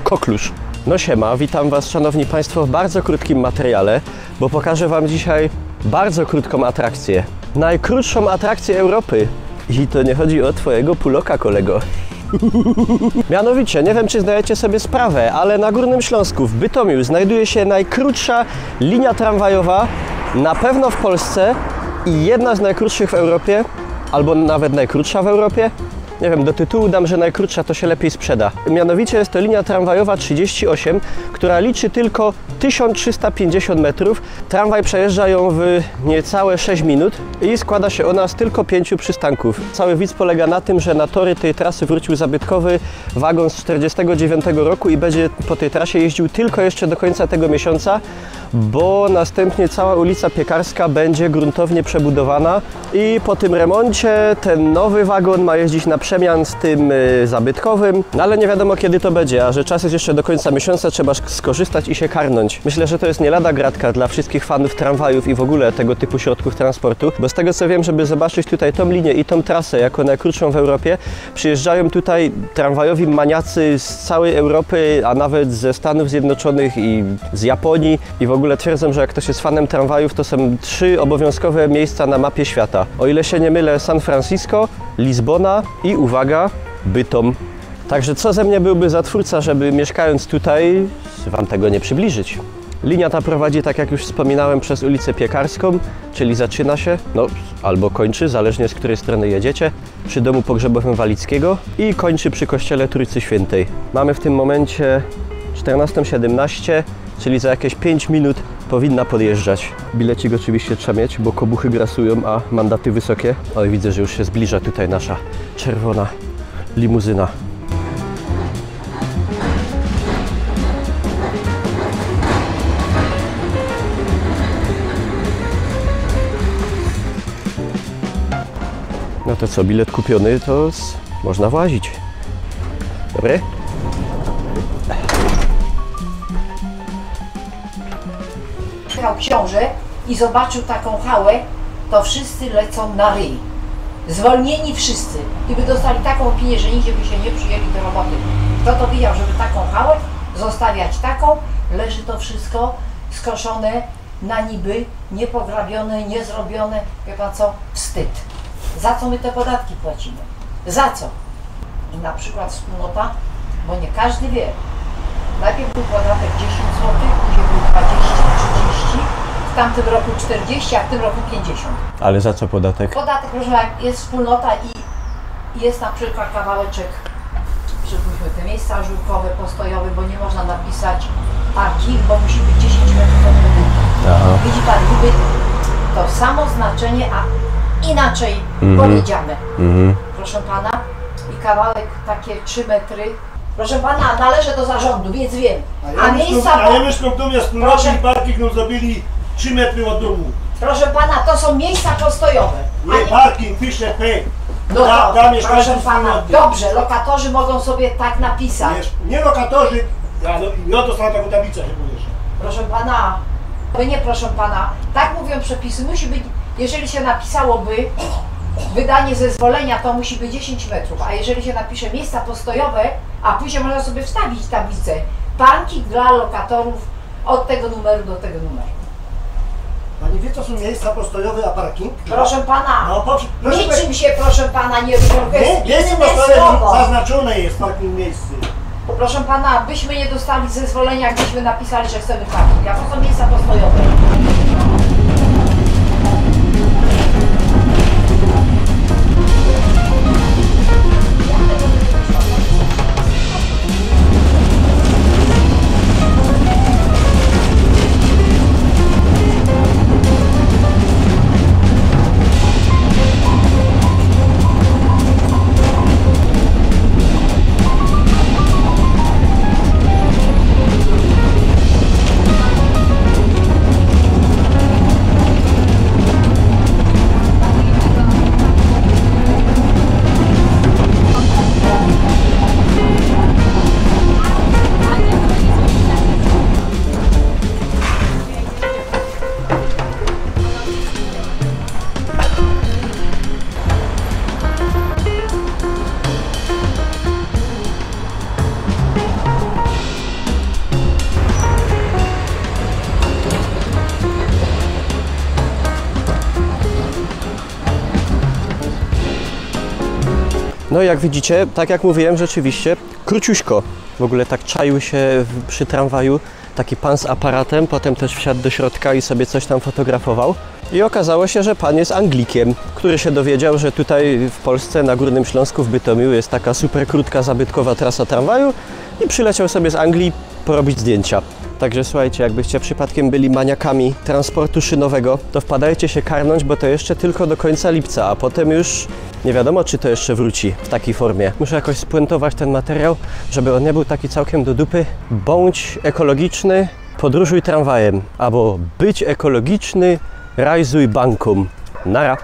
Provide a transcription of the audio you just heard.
Koklusz. No siema, witam Was szanowni Państwo w bardzo krótkim materiale, bo pokażę Wam dzisiaj bardzo krótką atrakcję. Najkrótszą atrakcję Europy. I to nie chodzi o Twojego puloka, kolego. Mianowicie, nie wiem czy zdajecie sobie sprawę, ale na Górnym Śląsku, w Bytomiu, znajduje się najkrótsza linia tramwajowa, na pewno w Polsce i jedna z najkrótszych w Europie, albo nawet najkrótsza w Europie. Nie wiem, do tytułu dam, że najkrótsza to się lepiej sprzeda. Mianowicie jest to linia tramwajowa 38, która liczy tylko 1350 metrów. Tramwaj przejeżdża ją w niecałe 6 minut i składa się ona z tylko 5 przystanków. Cały widz polega na tym, że na tory tej trasy wrócił zabytkowy wagon z 1949 roku i będzie po tej trasie jeździł tylko jeszcze do końca tego miesiąca, bo następnie cała ulica Piekarska będzie gruntownie przebudowana i po tym remoncie ten nowy wagon ma jeździć na przemian z tym zabytkowym, no ale nie wiadomo kiedy to będzie, a że czas jest jeszcze do końca miesiąca, trzeba skorzystać i się karnąć. Myślę, że to jest nie lada gratka dla wszystkich fanów tramwajów i w ogóle tego typu środków transportu, bo z tego co wiem, żeby zobaczyć tutaj tą linię i tą trasę jako najkrótszą w Europie, przyjeżdżają tutaj tramwajowi maniacy z całej Europy, a nawet ze Stanów Zjednoczonych i z Japonii i w ogóle twierdzą, że jak ktoś jest fanem tramwajów, to są 3 obowiązkowe miejsca na mapie świata. O ile się nie mylę, San Francisco, Lizbona i uwaga, Bytom. Także co ze mnie byłby za twórca, żeby mieszkając tutaj Wam tego nie przybliżyć. Linia ta prowadzi, tak jak już wspominałem, przez ulicę Piekarską, czyli zaczyna się, no albo kończy, zależnie z której strony jedziecie, przy domu pogrzebowym Walickiego i kończy przy kościele Trójcy Świętej. Mamy w tym momencie 14:17, czyli za jakieś 5 minut powinna podjeżdżać. Bilecik oczywiście trzeba mieć, bo kobuchy grasują, a mandaty wysokie. Oj, widzę, że już się zbliża tutaj nasza czerwona limuzyna. No to co, bilet kupiony, to można włazić. Dobry? Książę i zobaczył taką hałę, to wszyscy lecą na ryj. Zwolnieni wszyscy. I by dostali taką opinię, że nigdzie by się nie przyjęli do roboty. Kto to widział, żeby taką hałę zostawiać taką, leży to wszystko skoszone na niby, niepograbione, niezrobione. Wie pan co? Wstyd. Za co my te podatki płacimy? Za co? I na przykład wspólnota, bo nie każdy wie. Najpierw był podatek 10 zł, później był 20, 30, w tamtym roku 40, a w tym roku 50. Ale za co podatek? Podatek, proszę, jak jest wspólnota i jest na przykład kawałeczek, przypuśćmy te miejsca żółkowe, postojowe, bo nie można napisać parking, bo musi być 10 metrów od budynku. Widzi pan, niby to samo znaczenie, a inaczej powiedziane. Proszę pana, i kawałek takie 3 metry. Proszę pana, należę do zarządu, więc wiem. A ja mieszkam w domu wspólnoty i parking nam zrobili 3 metry od domu. Proszę pana, to są miejsca postojowe. Nie, parking, pisze P. No to, proszę pana, dobrze, lokatorzy mogą sobie tak napisać. Nie lokatorzy, ja dostałem taką tablicę, że powiesz. Proszę pana, nie proszę pana, tak mówią przepisy, musi być, jeżeli się napisałoby wydanie zezwolenia, to musi być 10 metrów, a jeżeli się napisze miejsca postojowe, a później można sobie wstawić tablicę parking dla lokatorów od tego numeru do tego numeru. Pani wie, co są miejsca postojowe, a parking? Proszę pana, no, niczym się proszę pana nie różni. Miejsce postojowe zaznaczone jest parking miejsce. Proszę pana, byśmy nie dostali zezwolenia, gdybyśmy napisali, że chcemy parking, a to są miejsca postojowe. No jak widzicie, tak jak mówiłem, rzeczywiście króciuśko. W ogóle tak czaił się przy tramwaju taki pan z aparatem, potem też wsiadł do środka i sobie coś tam fotografował. I okazało się, że pan jest Anglikiem, który się dowiedział, że tutaj w Polsce, na Górnym Śląsku, w Bytomiu jest taka super krótka, zabytkowa trasa tramwaju i przyleciał sobie z Anglii porobić zdjęcia. Także słuchajcie, jakbyście przypadkiem byli maniakami transportu szynowego, to wpadajcie się karnąć, bo to jeszcze tylko do końca lipca, a potem już nie wiadomo, czy to jeszcze wróci w takiej formie. Muszę jakoś spuentować ten materiał, żeby on nie był taki całkiem do dupy. Bądź ekologiczny, podróżuj tramwajem, albo być ekologiczny, rajzuj bankum. Nara.